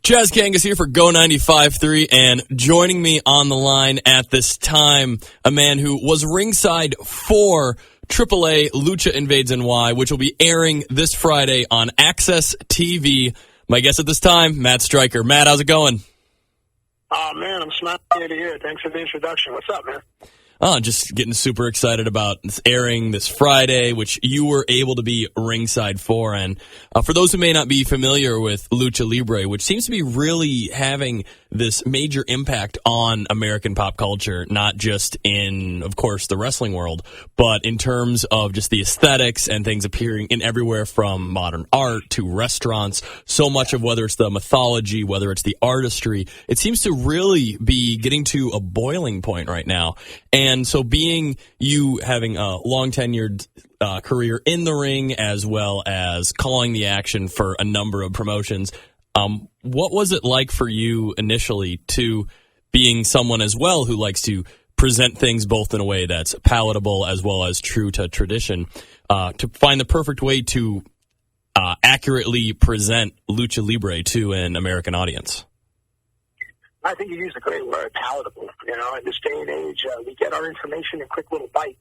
Chaz Kangas here for Go 95.3, and joining me on the line at this time, a man who was ringside for AAA Lucha Invades NY, which will be airing this Friday on Access TV. My guest at this time, Matt Stryker. Matt, how's it going? Oh, man, I'm smiling to hear. Thanks for the introduction. What's up, man? Just getting super excited about this airing this Friday, which you were able to be ringside for. And for those who may not be familiar with Lucha Libre, which seems to be really having this major impact on American pop culture, not just in, of course, the wrestling world, but in terms of just the aesthetics and things appearing in everywhere from modern art to restaurants. So much of whether it's the mythology, whether it's the artistry, it seems to really be getting to a boiling point right now. And so being you having a long tenured career in the ring as well as calling the action for a number of promotions, what was it like for you initially to being someone as well who likes to present things both in a way that's palatable as well as true to tradition, to find the perfect way to accurately present Lucha Libre to an American audience? I think you used a great word, palatable. You know, in this day and age, we get our information in quick little bites.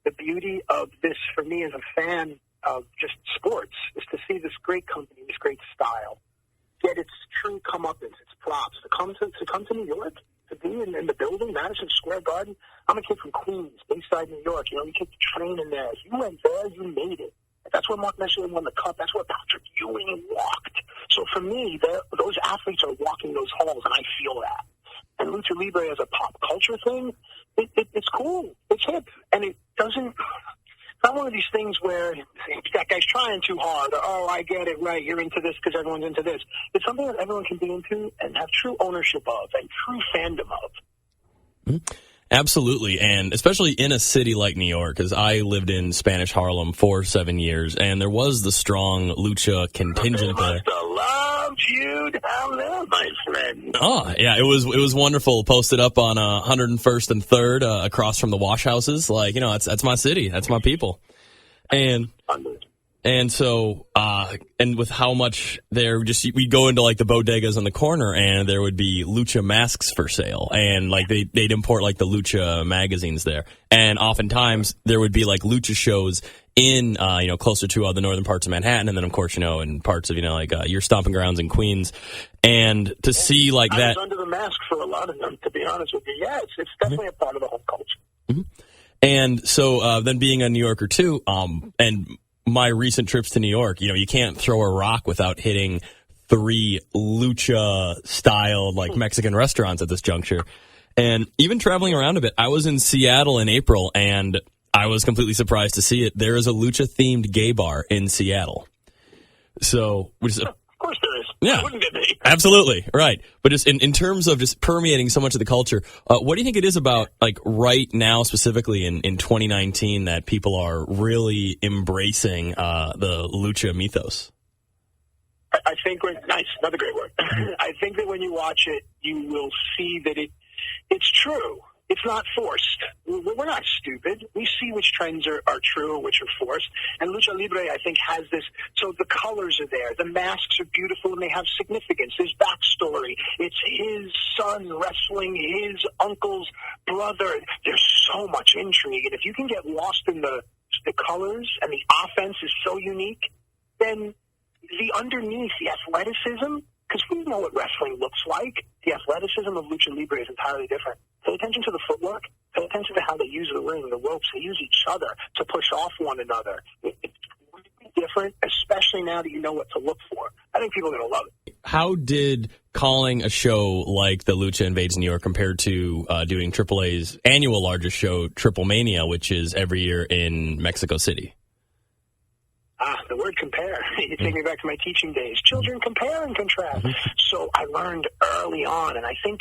The beauty of this, for me as a fan of just sports, is to see this great company, this great style, get its true comeuppance, its props, to come to New York, to be in the building, Madison Square Garden. I'm a kid from Queens, Bayside, New York. You know, you take the train in there. You went there, you made it. That's where Mark Messier won the Cup. That's where Patrick Ewing walked. So for me, those athletes are walking those halls, and I feel that. And Lucha Libre as a pop culture thing, it's cool. It's hip. And it doesn't... It's not one of these things where that guy's trying too hard, or, oh, I get it, right, you're into this because everyone's into this. It's something that everyone can be into and have true ownership of and true fandom of. Mm-hmm. Absolutely, and especially in a city like New York, because I lived in Spanish Harlem for 7 years, and there was the strong lucha contingent there. Must have loved you down there, my friend. Oh, yeah, it was wonderful. Posted up on 101st and 3rd, across from the wash houses. Like, you know, that's my city, that's my people, and so, and with how much we'd go into like the bodegas on the corner and there would be lucha masks for sale. And like they'd import like the lucha magazines there. And oftentimes there would be like lucha shows in, closer to the northern parts of Manhattan. And then of course, in parts of, like, your stomping grounds in Queens. And to see like that. I was under the mask for a lot of them, to be honest with you. Yeah, it's definitely a part of the whole culture. Mm-hmm. And so, then being a New Yorker too, and my recent trips to New York, you can't throw a rock without hitting 3 lucha-style, like, Mexican restaurants at this juncture. And even traveling around a bit, I was in Seattle in April, and I was completely surprised to see it. There is a lucha-themed gay bar in Seattle. So, which is... Of course there is. Yeah, wouldn't it be? Absolutely, right. But just in terms of just permeating so much of the culture, what do you think it is about, like, right now, specifically in 2019, that people are really embracing the lucha mythos? I think nice, another great word. I think that when you watch it, you will see that it's true. It's not forced. We're not stupid. We see which trends are true and which are forced. And Lucha Libre, I think, has this. So the colors are there. The masks are beautiful and they have significance. There's backstory. It's his son wrestling his uncle's brother. There's so much intrigue. And if you can get lost in the colors and the offense is so unique, then the underneath, the athleticism, because we know what wrestling looks like, the athleticism of Lucha Libre is entirely different. Pay attention to the footwork. Pay attention to how they use the ring, the ropes. They use each other to push off one another. It's really different, especially now that you know what to look for. I think people are going to love it. How did calling a show like the Lucha Invades New York compared to doing AAA's annual largest show, Triplemania, which is every year in Mexico City? The word compare. You take me back to my teaching days. Children compare and contrast. So I learned early on, and I think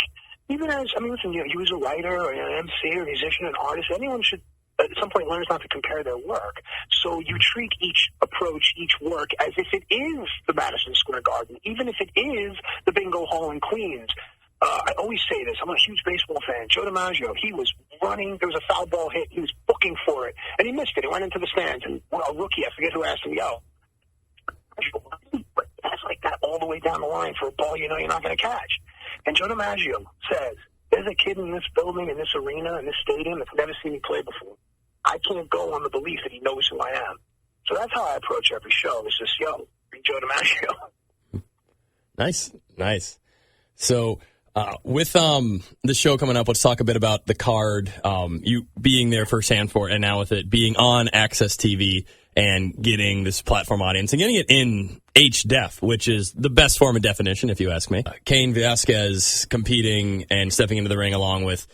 even listen, you as a writer or an MC or a musician, an artist, anyone should at some point learns not to compare their work. So you treat each approach, each work, as if it is the Madison Square Garden, even if it is the Bingo Hall in Queens. I always say this. I'm a huge baseball fan. Joe DiMaggio, he was running. There was a foul ball hit. He was booking for it, and he missed it. He went into the stands, and a rookie, I forget who asked him, that's like that all the way down the line for a ball you know you're not going to catch. And Joe DiMaggio says, there's a kid in this building, in this arena, in this stadium that's never seen me play before. I can't go on the belief that he knows who I am. So that's how I approach every show. It's just, be Joe DiMaggio. Nice. So with the show coming up, let's talk a bit about the card, you being there firsthand for it, and now with it being on Access TV and getting this platform audience and getting it in HDef, which is the best form of definition, if you ask me. Cain Velasquez competing and stepping into the ring along with,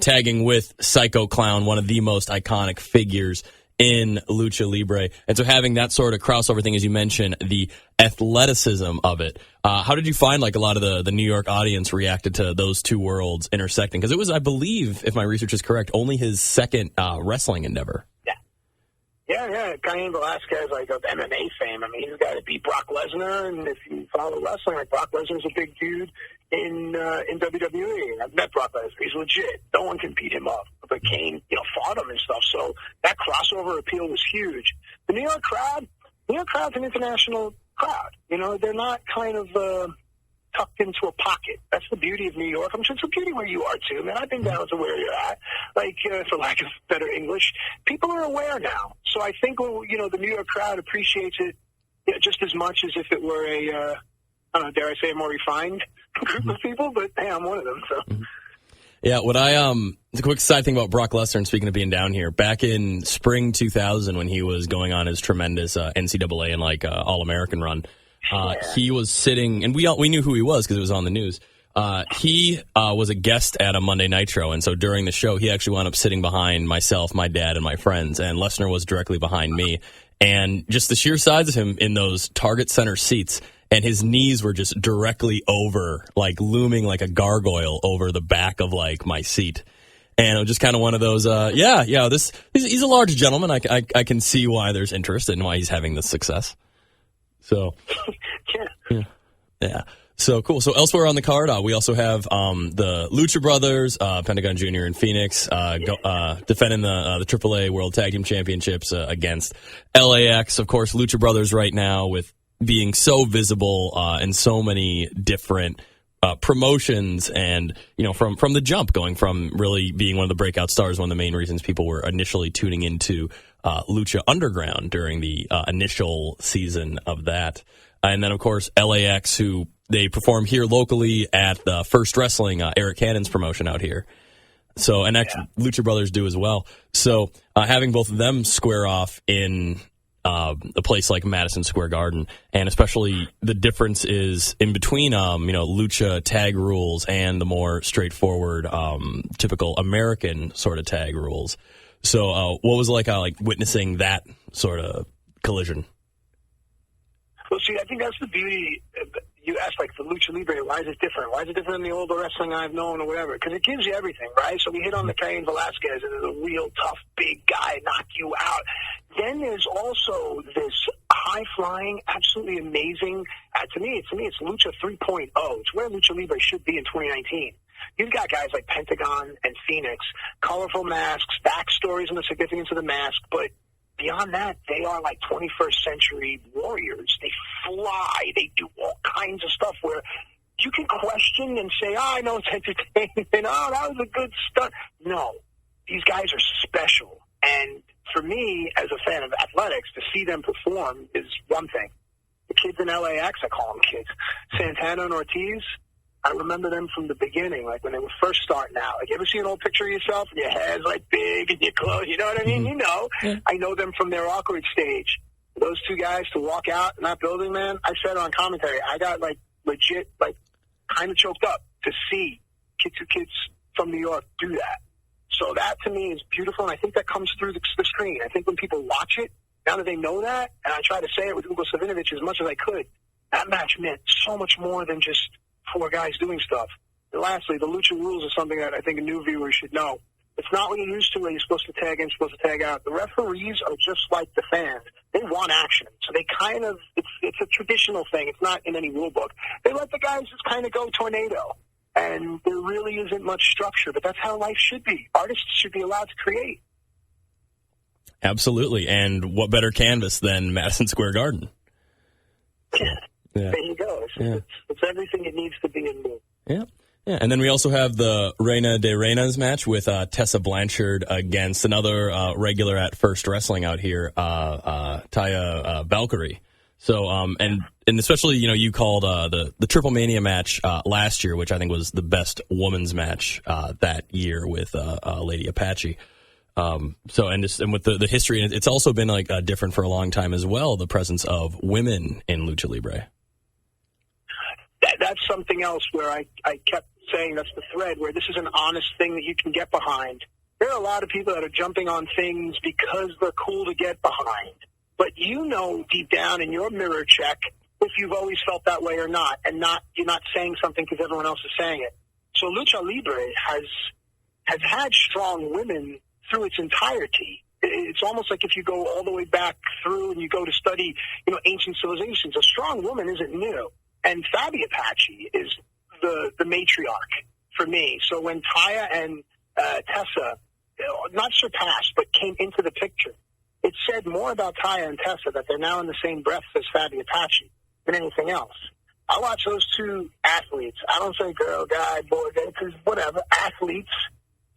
tagging with Psycho Clown, one of the most iconic figures in Lucha Libre. And so having that sort of crossover thing, as you mentioned, the athleticism of it. How did you find a lot of the New York audience reacted to those two worlds intersecting? Because it was, I believe, if my research is correct, only his second wrestling endeavor. Yeah. Cain Velasquez, of MMA fame. I mean, he's got to beat Brock Lesnar, and if you follow wrestling, Brock Lesnar's a big dude in WWE. I've met Brock Lesnar. He's legit. No one can beat him up. But Cain, fought him and stuff. So that crossover appeal was huge. The New York crowd's an international crowd. They're not kind of tucked into a pocket. That's the beauty of New York. I'm sure it's the beauty where you are too, man. I've been down to where you're at. For lack of better English, people are aware now. So I think, the New York crowd appreciates it just as much as if it were dare I say, a more refined group of people. But hey, I'm one of them. So. Yeah, the quick side thing about Brock Lesnar, and speaking of being down here, back in spring 2000 when he was going on his tremendous NCAA and All-American run, he was sitting, and we knew who he was because it was on the news. He was a guest at a Monday Nitro, and so during the show, he actually wound up sitting behind myself, my dad, and my friends, and Lesnar was directly behind me. And just the sheer size of him in those target center seats, and his knees were just directly over, looming like a gargoyle over the back of, my seat. And it was just kind of one of those, he's a large gentleman. I can see why there's interest and why he's having this success. So, yeah. So cool. So elsewhere on the card, we also have the Lucha Brothers, Pentagon Jr. and Phoenix, defending the AAA World Tag Team Championships against LAX. Of course, Lucha Brothers right now with being so visible in so many different promotions, and from the jump, going from really being one of the breakout stars, one of the main reasons people were initially tuning into Lucha Underground during the initial season of that. And then, of course, LAX, who they perform here locally at the First Wrestling, Eric Cannon's promotion out here. So, and actually, Lucha Brothers do as well. So, having both of them square off in a place like Madison Square Garden, and especially the difference is in between, Lucha tag rules and the more straightforward, typical American sort of tag rules. So, what was it like witnessing that sort of collision? Well, see, I think that's the beauty. You asked, the Lucha Libre, why is it different? Why is it different than the older wrestling I've known or whatever? Because it gives you everything, right? So we hit on the Cain Velasquez, and there's a real tough, big guy, knock you out. Then there's also this high-flying, absolutely amazing, to me, it's Lucha 3.0. It's where Lucha Libre should be in 2019. You've got guys like Pentagon and Phoenix, colorful masks, backstories and the significance of the mask, but beyond that, they are 21st century warriors. They fly. They do all kinds of stuff where you can question and say, I know it's entertainment. That was a good stunt. No, these guys are special. And for me, as a fan of athletics, to see them perform is one thing. The kids in LAX, I call them kids, Santana and Ortiz, I remember them from the beginning, when they were first starting out. You ever see an old picture of yourself and your hair's big and your clothes, you know what I mean? Yeah. I know them from their awkward stage. Those two guys to walk out in that building, man, I said on commentary, I got legit, kind of choked up to see two kids from New York do that. So that to me is beautiful, and I think that comes through the screen. I think when people watch it, now that they know that, and I try to say it with Ugo Savinovich as much as I could, that match meant so much more than just four guys doing stuff. And lastly, the Lucha rules is something that I think a new viewer should know. It's not what you're used to where you're supposed to tag in, supposed to tag out. The referees are just like the fans. They want action. So they it's a traditional thing. It's not in any rule book. They let the guys just kind of go tornado. And there really isn't much structure, but that's how life should be. Artists should be allowed to create. Absolutely. And what better canvas than Madison Square Garden? Yeah. There you go. It's everything it needs to be in more. Yeah. Yeah, and then we also have the Reina de Reinas match with Tessa Blanchard against another regular at First Wrestling out here, Taya Valkyrie. So, and especially, you called the Triplemania match last year, which I think was the best women's match that year with Lady Apache. And with the history, it's also been different for a long time as well, the presence of women in Lucha Libre. That's something else where I kept saying that's the thread, where this is an honest thing that you can get behind. There are a lot of people that are jumping on things because they're cool to get behind. But deep down in your mirror check if you've always felt that way or not, and you're not saying something because everyone else is saying it. So Lucha Libre has had strong women through its entirety. It's almost like if you go all the way back through and you go to study, ancient civilizations, a strong woman isn't new. And Fabi Apache is the matriarch for me. So when Taya and Tessa, not surpassed, but came into the picture, it said more about Taya and Tessa that they're now in the same breath as Fabi Apache than anything else. I watch those two athletes. I don't say girl, guy, boy, because whatever. Athletes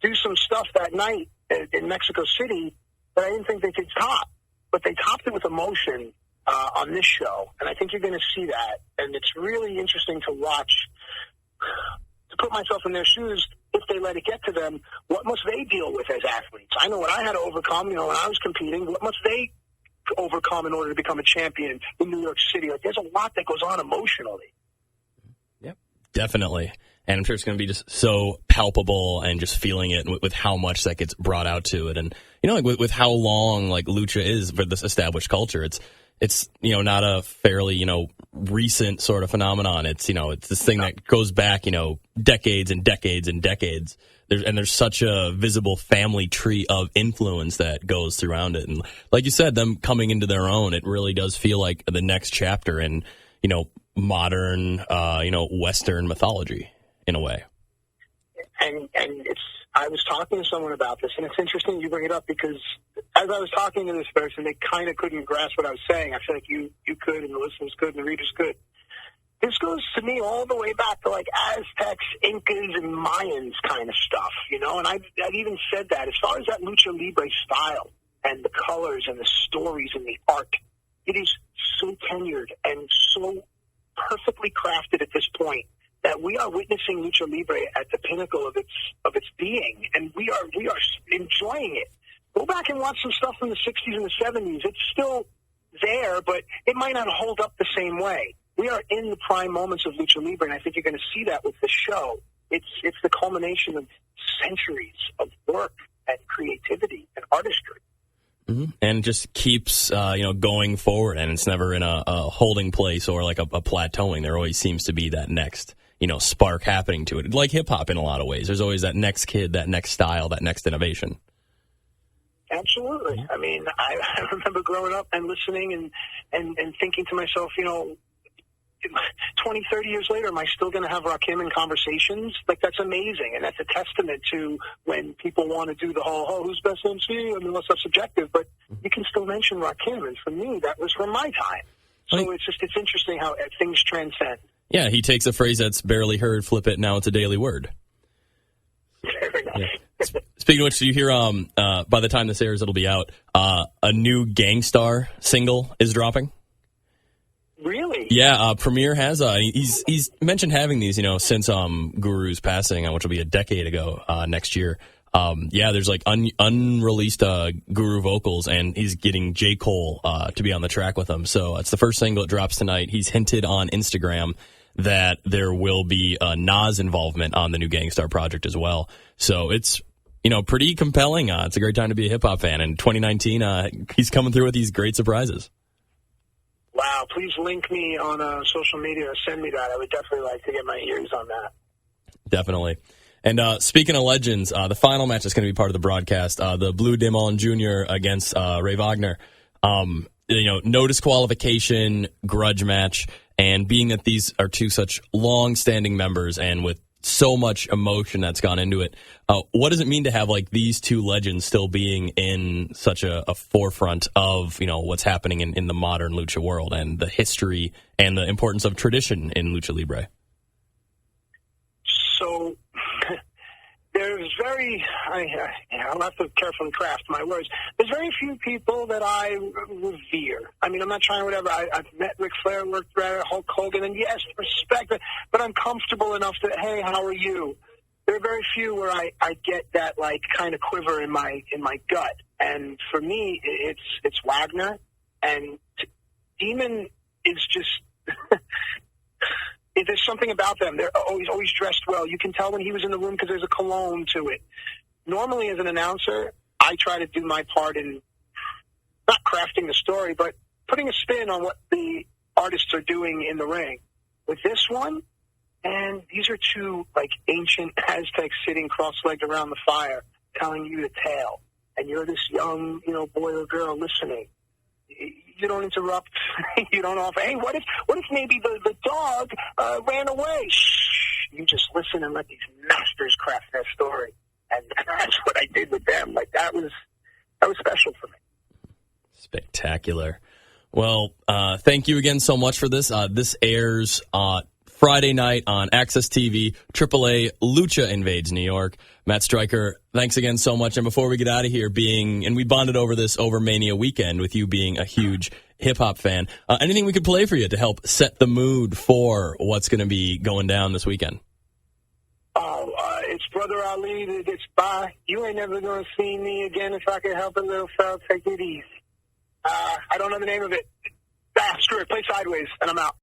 do some stuff that night in Mexico City that I didn't think they could top. But they topped it with emotion on this show, and I think you're going to see that. And it's really interesting to watch, to put myself in their shoes. If they let it get to them, what must they deal with as athletes? I know what I had to overcome, when I was competing. What must they overcome in order to become a champion in New York City? There's a lot that goes on emotionally. Yep, definitely. And I'm sure it's going to be just so palpable and just feeling it with how much that gets brought out to it. And, with how long, Lucha is for this established culture, it's not a fairly, recent sort of phenomenon. It's, it's this thing that goes back, decades and decades and decades. There's such a visible family tree of influence that goes throughout it. And like you said, them coming into their own, it really does feel like the next chapter in, modern, Western mythology in a way. And I was talking to someone about this, and it's interesting you bring it up because as I was talking to this person, they kind of couldn't grasp what I was saying. I feel like you could, and the listeners could, and the readers could. This goes to me all the way back to Aztecs, Incas, and Mayans kind of stuff, and I've even said that as far as that Lucha Libre style and the colors and the stories and the art, it is so tenured and so perfectly crafted at this point that we are witnessing Lucha Libre at the pinnacle of its being, and we are enjoying it. Go back and watch some stuff from the 60s and the 70s. It's still there, but it might not hold up the same way. We are in the prime moments of Lucha Libre, and I think you're going to see that with the show. It's the culmination of centuries of work and creativity and artistry. Mm-hmm. And it just keeps, going forward, and it's never in a holding place or a plateauing. There always seems to be that next, spark happening to it. Like hip-hop in a lot of ways. There's always that next kid, that next style, that next innovation. Absolutely. Mm-hmm. I mean, I remember growing up and listening and thinking to myself, 20, 30 years later, am I still going to have Rakim in conversations? That's amazing. And that's a testament to when people want to do the whole, who's best MC? I mean, that's subjective, but you can still mention Rakim. And for me, that was from my time. So it's interesting how things transcend. Yeah, he takes a phrase that's barely heard, flip it, now it's a daily word. Very nice. Yeah. Speaking of which, you hear, by the time this airs, it'll be out, a new Gangstar single is dropping. Really? Yeah, Premier has, he's mentioned having these, since Guru's passing, which will be a decade ago next year. There's unreleased Guru vocals, and he's getting J. Cole to be on the track with him. So it's the first single that drops tonight. He's hinted on Instagram that there will be Nas involvement on the new Gangstar project as well. So it's, pretty compelling. It's a great time to be a hip-hop fan. And 2019, he's coming through with these great surprises. Wow, please link me on social media or send me that. I would definitely like to get my ears on that. Definitely. And speaking of legends, the final match is going to be part of the broadcast. The Blue Demon Jr. against Ray Wagner. No disqualification, grudge match. And being that these are two such long-standing members and with so much emotion that's gone into it. What does it mean to have like these two legends still being in such a forefront of, you know, what's happening in the modern lucha world and the history and the importance of tradition in Lucha Libre? So there's I'll have to carefully craft my words. There's very few people that I revere. I mean, I'm not trying whatever. I've met Ric Flair, worked there, Hulk Hogan, and yes, respect it, but I'm comfortable enough that, hey, how are you? There are very few where I get that, like, kind of quiver in my gut. And for me, it's Wagner, and Demon is just... There's something about them. They're always dressed well. You can tell when he was in the room because there's a cologne to it. Normally, as an announcer, I try to do my part in not crafting the story, but putting a spin on what the artists are doing in the ring. With this one, and these are two, like, ancient Aztecs sitting cross-legged around the fire telling you the tale. And you're this young, you know, boy or girl listening. You don't interrupt. You don't offer, hey, what if maybe the dog ran away? Shh. You just listen and let these masters craft their story. And that's what I did with them. Like, that was special for me. Spectacular. Well, thank you again so much for this. This airs Friday night on Access TV, AAA Lucha Invades New York. Matt Stryker, thanks again so much. And before we get out of here, and we bonded over this over Mania weekend with you being a huge hip-hop fan, anything we could play for you to help set the mood for what's going to be going down this weekend? It's Brother Ali. It's bye. You ain't never going to see me again. If I could help a little fella, take it easy. I don't know the name of it. Screw it. Play Sideways, and I'm out.